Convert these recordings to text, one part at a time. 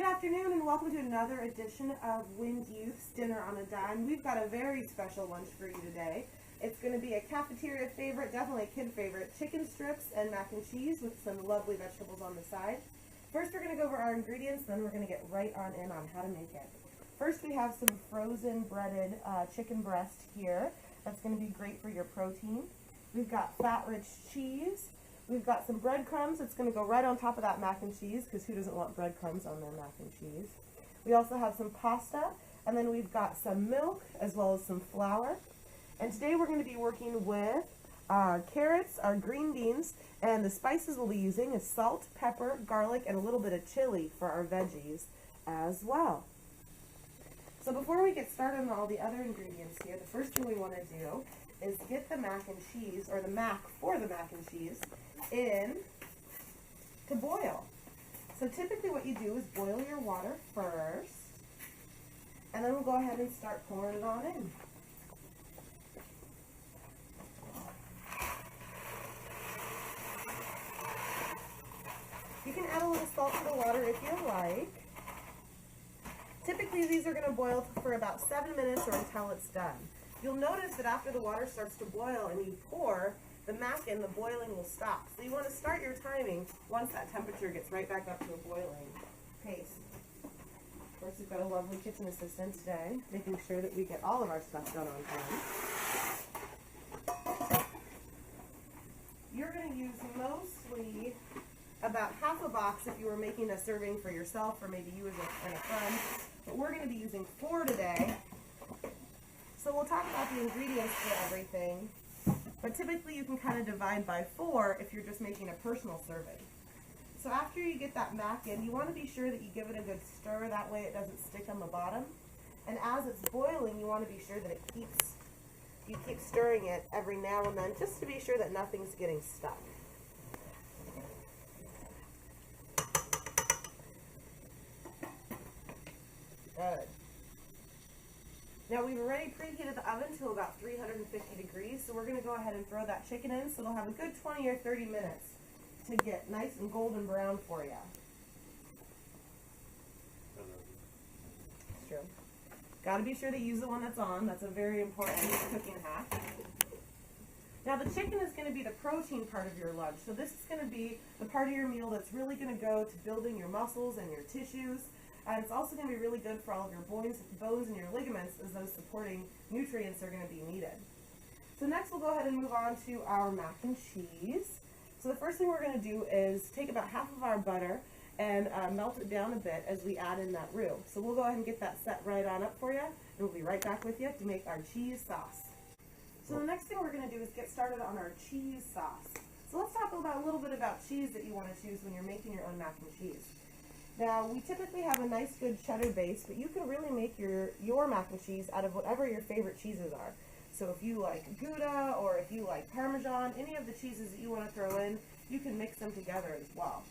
Good afternoon and welcome to another edition of Wind Youth's Dinner on a Dime. We've got a very special lunch for you today. It's going to be a cafeteria favorite, definitely a kid favorite, chicken strips and mac and cheese with some lovely vegetables on the side. First we're going to go over our ingredients, then we're going to get right on in on how to make it. First we have some frozen breaded chicken breast here. That's going to be great for your protein. We've got fat-rich cheese. We've got some breadcrumbs. It's going to go right on top of that mac and cheese, because who doesn't want breadcrumbs on their mac and cheese? We also have some pasta, and then we've got some milk, as well as some flour. And today we're going to be working with carrots, our green beans, and the spices we'll be using is salt, pepper, garlic, and a little bit of chili for our veggies as well. So before we get started on all the other ingredients here, the first thing we want to do is get the mac and cheese, or the mac for the mac and cheese, in to boil. So typically what you do is boil your water first, and then we'll go ahead and start pouring it on in. You can add a little salt to the water if you like. Typically these are going to boil for about 7 minutes or until it's done. You'll notice that after the water starts to boil and you pour the mac in, the boiling will stop. So you want to start your timing once that temperature gets right back up to a boiling pace. Of course, we've got a lovely kitchen assistant today, making sure that we get all of our stuff done on time. You're going to use mostly about half a box if you were making a serving for yourself or maybe you and a friend. But we're going to be using 4 today. So we'll talk about the ingredients for everything, but typically you can kind of divide by 4 if you're just making a personal serving. So after you get that mac in, you want to be sure that you give it a good stir, that way it doesn't stick on the bottom. And as it's boiling, you want to be sure that you keep stirring it every now and then, just to be sure that nothing's getting stuck. Good. Now we've already preheated the oven to about 350 degrees, so we're going to go ahead and throw that chicken in, so it'll have a good 20 or 30 minutes to get nice and golden brown for you. It's true. Got to be sure to use the one that's on. That's a very important cooking hack. Now the chicken is going to be the protein part of your lunch, so this is going to be the part of your meal that's really going to go to building your muscles and your tissues. And it's also going to be really good for all of your bones and your ligaments, as those supporting nutrients are going to be needed. So next we'll go ahead and move on to our mac and cheese. So the first thing we're going to do is take about half of our butter and melt it down a bit as we add in that roux. So we'll go ahead and get that set right on up for you, and we'll be right back with you to make our cheese sauce. So the next thing we're going to do is get started on our cheese sauce. So let's talk about a little bit about cheese that you want to choose when you're making your own mac and cheese. Now, we typically have a nice good cheddar base, but you can really make your mac and cheese out of whatever your favorite cheeses are. So if you like Gouda, or if you like Parmesan, any of the cheeses that you want to throw in, you can mix them together as well.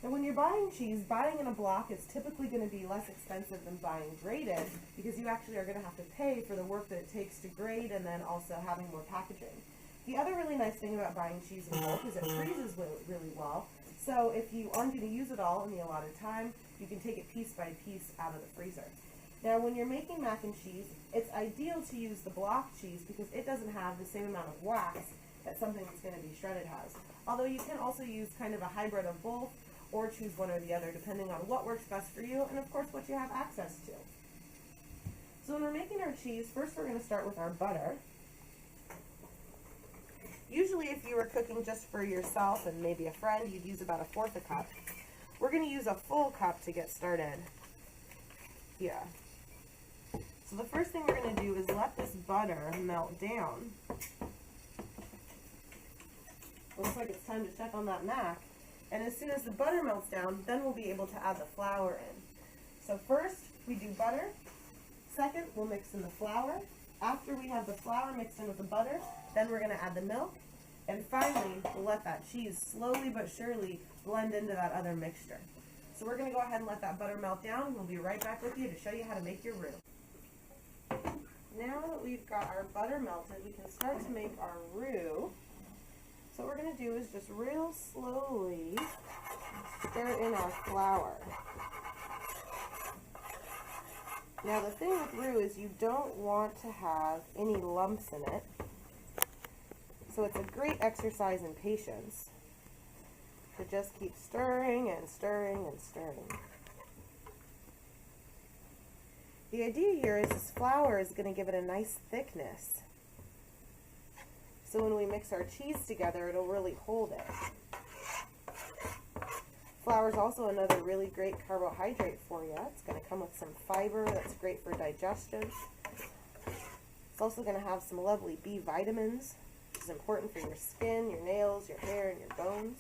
Now when you're buying cheese, buying in a block is typically going to be less expensive than buying grated, because you actually are going to have to pay for the work that it takes to grate and then also having more packaging. The other really nice thing about buying cheese in bulk is it freezes really well. So if you aren't going to use it all in the allotted time, you can take it piece by piece out of the freezer. Now when you're making mac and cheese, it's ideal to use the block cheese because it doesn't have the same amount of wax that something that's going to be shredded has. Although you can also use kind of a hybrid of both, or choose one or the other depending on what works best for you and of course what you have access to. So when we're making our cheese, first we're going to start with our butter. Usually if you were cooking just for yourself and maybe a friend, you'd use about 1/4 cup. We're going to use a full cup to get started here. So the first thing we're going to do is let this butter melt down. Looks like it's time to check on that mac. And as soon as the butter melts down, then we'll be able to add the flour in. So first we do butter. Second, we'll mix in the flour. After we have the flour mixed in with the butter, then we're going to add the milk. And finally, we'll let that cheese slowly but surely blend into that other mixture. So we're going to go ahead and let that butter melt down. We'll be right back with you to show you how to make your roux. Now that we've got our butter melted, we can start to make our roux. So what we're going to do is just real slowly stir in our flour. Now the thing with roux is you don't want to have any lumps in it. So it's a great exercise in patience to just keep stirring and stirring and stirring. The idea here is this flour is going to give it a nice thickness. So when we mix our cheese together, it'll really hold it. Flour is also another really great carbohydrate for you. It's going to come with some fiber that's great for digestion. It's also going to have some lovely B vitamins, which is important for your skin, your nails, your hair, and your bones.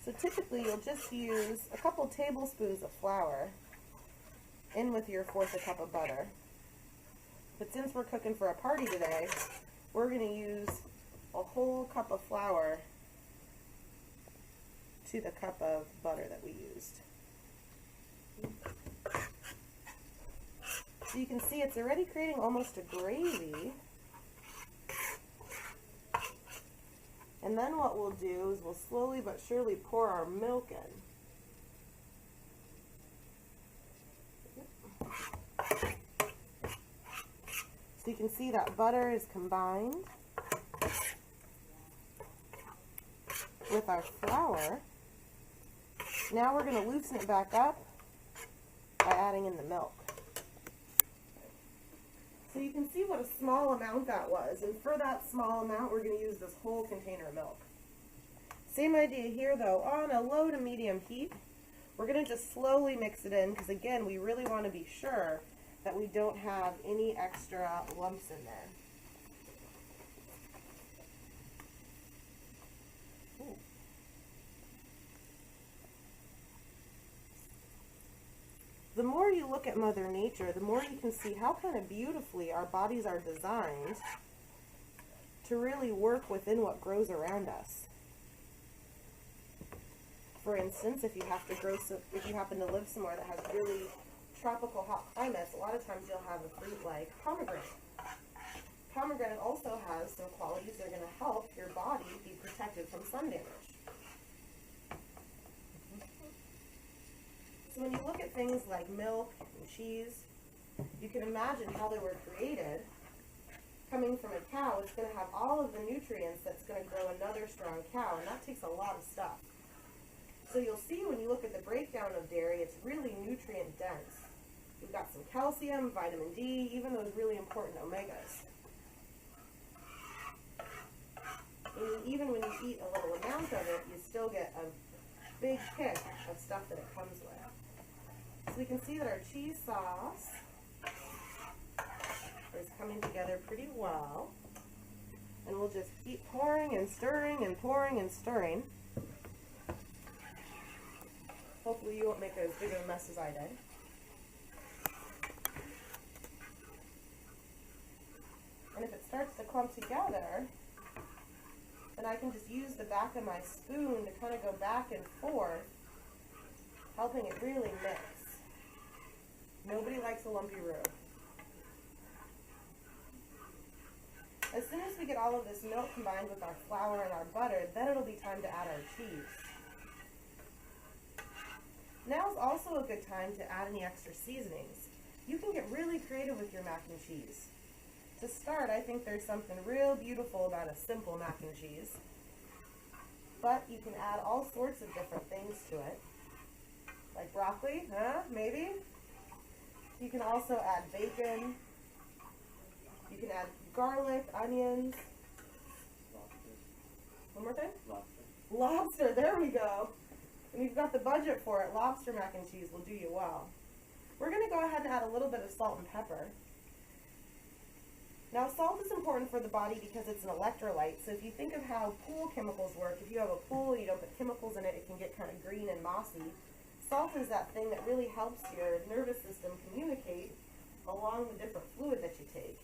So typically you'll just use a couple tablespoons of flour in with your 1/4 cup of butter. But since we're cooking for a party today, we're going to use a whole cup of flour to the cup of butter that we used. So you can see it's already creating almost a gravy. And then what we'll do is we'll slowly but surely pour our milk in. So you can see that butter is combined with our flour. Now we're going to loosen it back up by adding in the milk. So you can see what a small amount that was, and for that small amount we're going to use this whole container of milk. Same idea here though, on a low to medium heat. We're going to just slowly mix it in because again we really want to be sure that we don't have any extra lumps in there. Ooh. The more you look at Mother Nature, the more you can see how kind of beautifully our bodies are designed to really work within what grows around us. For instance, if you happen to live somewhere that has really tropical hot climates, a lot of times you'll have a fruit like pomegranate. Pomegranate also has some qualities that are going to help your body be protected from sun damage. So when you look at things like milk and cheese, you can imagine how they were created. Coming from a cow, it's going to have all of the nutrients that's going to grow another strong cow, and that takes a lot of stuff. So you'll see when you look at the breakdown of dairy, it's really nutrient dense. We've got some calcium, vitamin D, even those really important omegas. And even when you eat a little amount of it, you still get a big kick of stuff that it comes with. So we can see that our cheese sauce is coming together pretty well. And we'll just keep pouring and stirring and pouring and stirring. Hopefully you won't make as big of a mess as I did. And if it starts to clump together, then I can just use the back of my spoon to kind of go back and forth, helping it really mix. Nobody likes a lumpy roux. As soon as we get all of this milk combined with our flour and our butter, then it'll be time to add our cheese. Now is also a good time to add any extra seasonings. You can get really creative with your mac and cheese. To start, I think there's something real beautiful about a simple mac and cheese. But you can add all sorts of different things to it. Like broccoli, maybe? You can also add bacon. You can add garlic, onions. Lobster. One more thing? Lobster. Lobster, there we go. And you've got the budget for it. Lobster mac and cheese will do you well. We're going to go ahead and add a little bit of salt and pepper. Now salt is important for the body because it's an electrolyte. So if you think of how pool chemicals work, if you have a pool, you don't put chemicals in it, it can get kind of green and mossy. Salt is that thing that really helps your nervous system communicate along the different fluid that you take.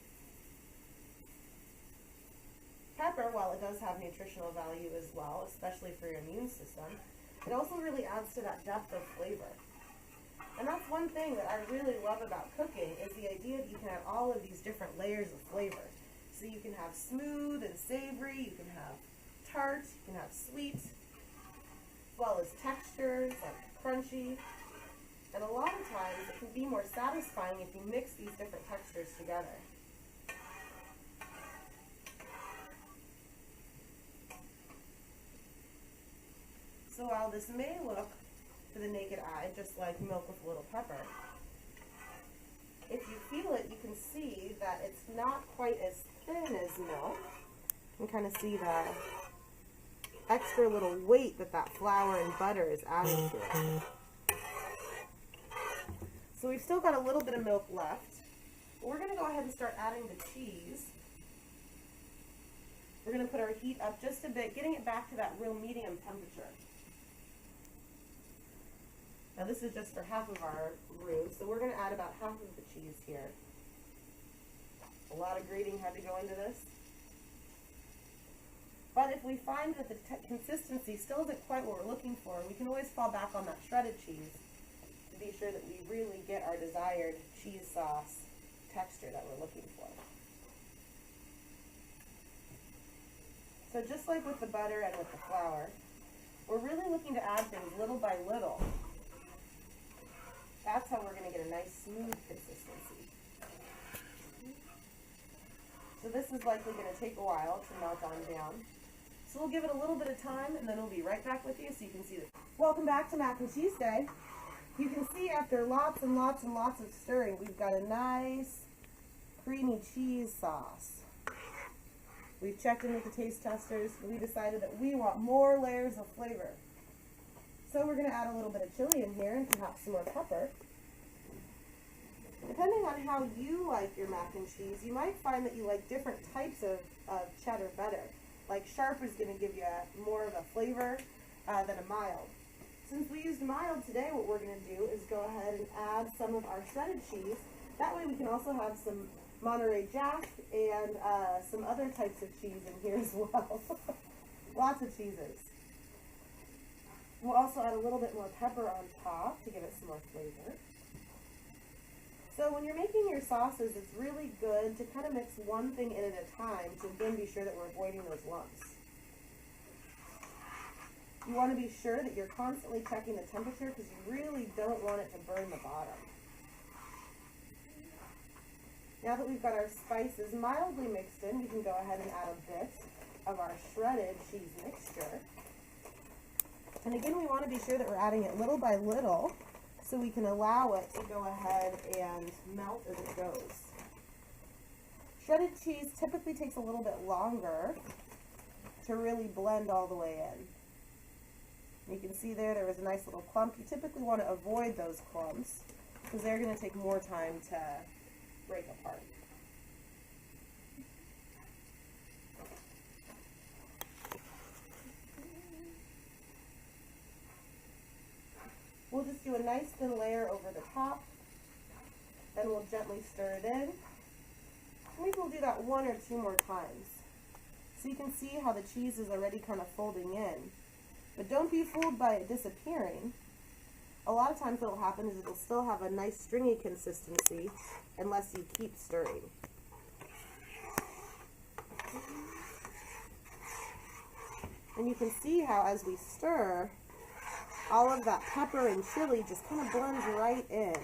Pepper, while it does have nutritional value as well, especially for your immune system, it also really adds to that depth of flavor. And that's one thing that I really love about cooking is the idea that you can have all of these different layers of flavor. So So you can have smooth and savory, you can have tart, you can have sweet, as well as textures like crunchy. And a lot of times it can be more satisfying if you mix these different textures together. So while this may look to the naked eye just like milk with a little pepper, if you feel it, you can see that it's not quite as thin as milk. You can kind of see the extra little weight that flour and butter is adding to it. So we've still got a little bit of milk left. We're going to go ahead and start adding the cheese. We're going to put our heat up just a bit, getting it back to that real medium temperature. Now this is just for half of our roux, so we're going to add about half of the cheese here. A lot of grating had to go into this. But if we find that the consistency still isn't quite what we're looking for, we can always fall back on that shredded cheese to be sure that we really get our desired cheese sauce texture that we're looking for. So just like with the butter and with the flour, we're really looking to add things little by little. That's how we're going to get a nice smooth consistency. So this is likely going to take a while to melt on down. So we'll give it a little bit of time and then we'll be right back with you so you can see this. Welcome back to Mac and Cheese Day. You can see after lots and lots and lots of stirring, we've got a nice creamy cheese sauce. We've checked in with the taste testers. We decided that we want more layers of flavor. So we're going to add a little bit of chili in here and perhaps some more pepper. Depending on how you like your mac and cheese, you might find that you like different types of cheddar better. Like sharp is going to give you more of a flavor than a mild. Since we used mild today, what we're going to do is go ahead and add some of our shredded cheese. That way we can also have some Monterey Jack and some other types of cheese in here as well. Lots of cheeses. We'll also add a little bit more pepper on top to give it some more flavor. So when you're making your sauces, it's really good to kind of mix one thing in at a time to again be sure that we're avoiding those lumps. You want to be sure that you're constantly checking the temperature because you really don't want it to burn the bottom. Now that we've got our spices mildly mixed in, we can go ahead and add a bit of our shredded cheese mixture. And again, we want to be sure that we're adding it little by little so we can allow it to go ahead and melt as it goes. Shredded cheese typically takes a little bit longer to really blend all the way in. You can see there was a nice little clump. You typically want to avoid those clumps because they're going to take more time to break apart. We'll just do a nice thin layer over the top, then we'll gently stir it in. Maybe we'll do that one or two more times. So you can see how the cheese is already kind of folding in. But don't be fooled by it disappearing. A lot of times what will happen is it'll still have a nice stringy consistency unless you keep stirring. And you can see how as we stir, all of that pepper and chili just kind of blends right in.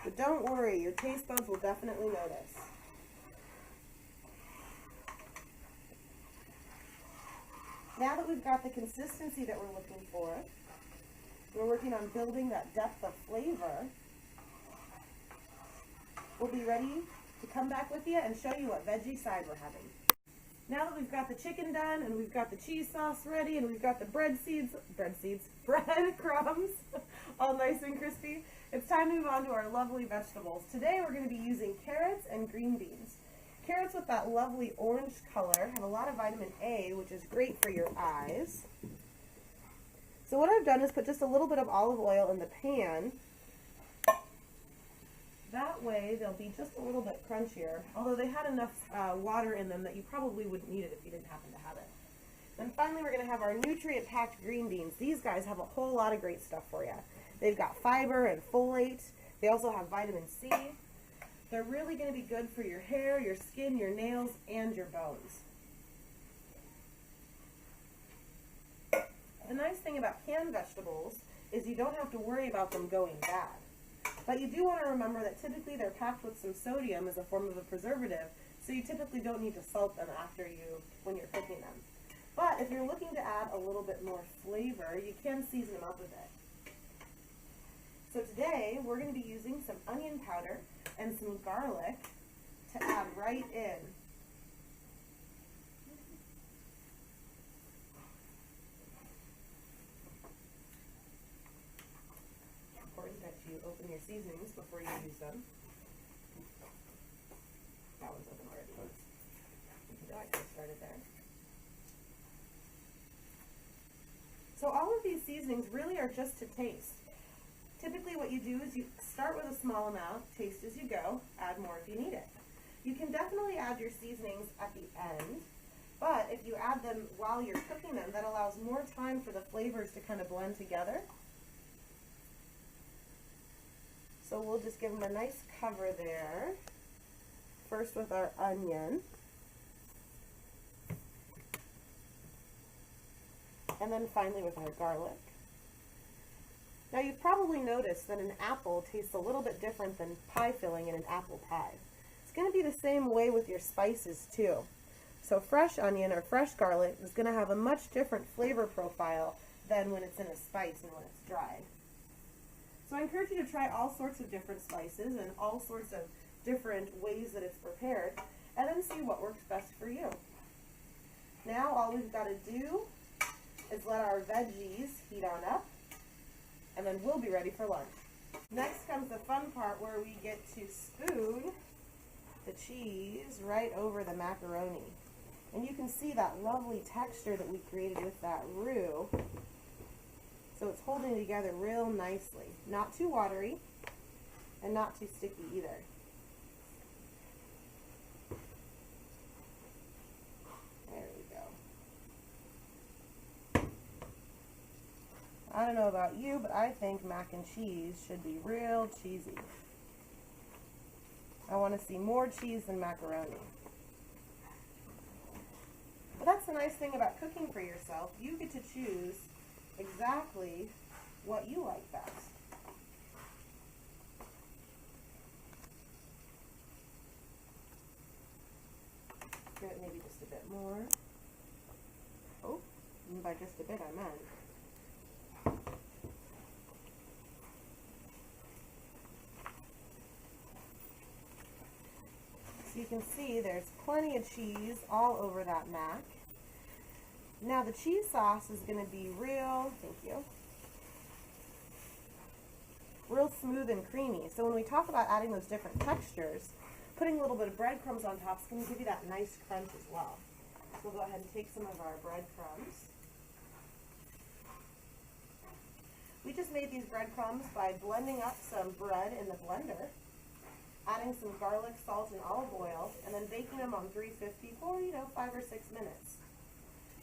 But don't worry, your taste buds will definitely notice. Now that we've got the consistency that we're looking for, we're working on building that depth of flavor, we'll be ready to come back with you and show you what veggie side we're having. Now that we've got the chicken done and we've got the cheese sauce ready and we've got the breadcrumbs all nice and crispy, it's time to move on to our lovely vegetables. Today we're going to be using carrots and green beans. Carrots with that lovely orange color have a lot of vitamin A, which is great for your eyes. So what I've done is put just a little bit of olive oil in the pan. That way they'll be just a little bit crunchier, although they had enough water in them that you probably wouldn't need it if you didn't happen to have it. Then finally we're going to have our nutrient-packed green beans. These guys have a whole lot of great stuff for you. They've got fiber and folate. They also have vitamin C. They're really going to be good for your hair, your skin, your nails, and your bones. The nice thing about canned vegetables is you don't have to worry about them going bad. But you do want to remember that typically they're packed with some sodium as a form of a preservative, so you typically don't need to salt them when you're cooking them. But if you're looking to add a little bit more flavor, you can season them up a bit. So today we're going to be using some onion powder and some garlic to add right in. Important that you open your seasonings before you use them. That one's open already. I can start it there. So all of these seasonings really are just to taste. Typically what you do is you start with a small amount, taste as you go, add more if you need it. You can definitely add your seasonings at the end, but if you add them while you're cooking them, that allows more time for the flavors to kind of blend together. So we'll just give them a nice cover there. First with our onion. And then finally with our garlic. Now you've probably noticed that an apple tastes a little bit different than pie filling in an apple pie. It's going to be the same way with your spices too. So fresh onion or fresh garlic is going to have a much different flavor profile than when it's in a spice and when it's dried. So I encourage you to try all sorts of different spices and all sorts of different ways that it's prepared, and then see what works best for you. Now all we've got to do is let our veggies heat on up, and then we'll be ready for lunch. Next comes the fun part where we get to spoon the cheese right over the macaroni. And you can see that lovely texture that we created with that roux. So it's holding together real nicely. Not too watery and not too sticky either. There we go. I don't know about you, but I think mac and cheese should be real cheesy. I want to see more cheese than macaroni. But that's the nice thing about cooking for yourself. You get to choose exactly what you like best. Give it maybe just a bit more. Oh, and by just a bit I meant. So you can see there's plenty of cheese all over that mac. Now the cheese sauce is going to be real smooth and creamy. So when we talk about adding those different textures, putting a little bit of breadcrumbs on top is going to give you that nice crunch as well. So we'll go ahead and take some of our breadcrumbs. We just made these breadcrumbs by blending up some bread in the blender, adding some garlic, salt, and olive oil, and then baking them on 350 for, 5 or 6 minutes.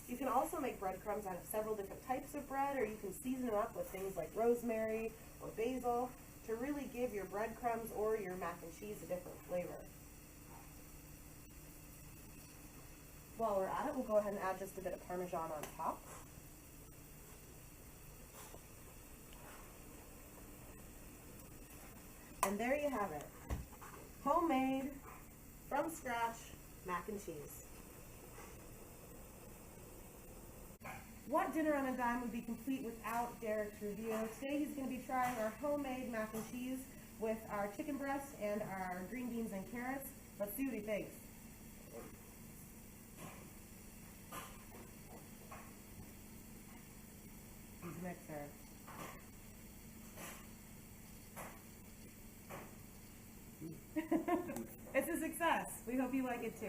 You can also make breadcrumbs out of several different types of bread, or you can season them up with things like rosemary or basil to really give your breadcrumbs or your mac and cheese a different flavor. While we're at it, we'll go ahead and add just a bit of Parmesan on top. And there you have it. Homemade, from scratch, mac and cheese. What dinner on a dime would be complete without Derek's review? Today he's going to be trying our homemade mac and cheese with our chicken breast and our green beans and carrots. Let's see what he thinks. Use a mixer. It's a success. We hope you like it too.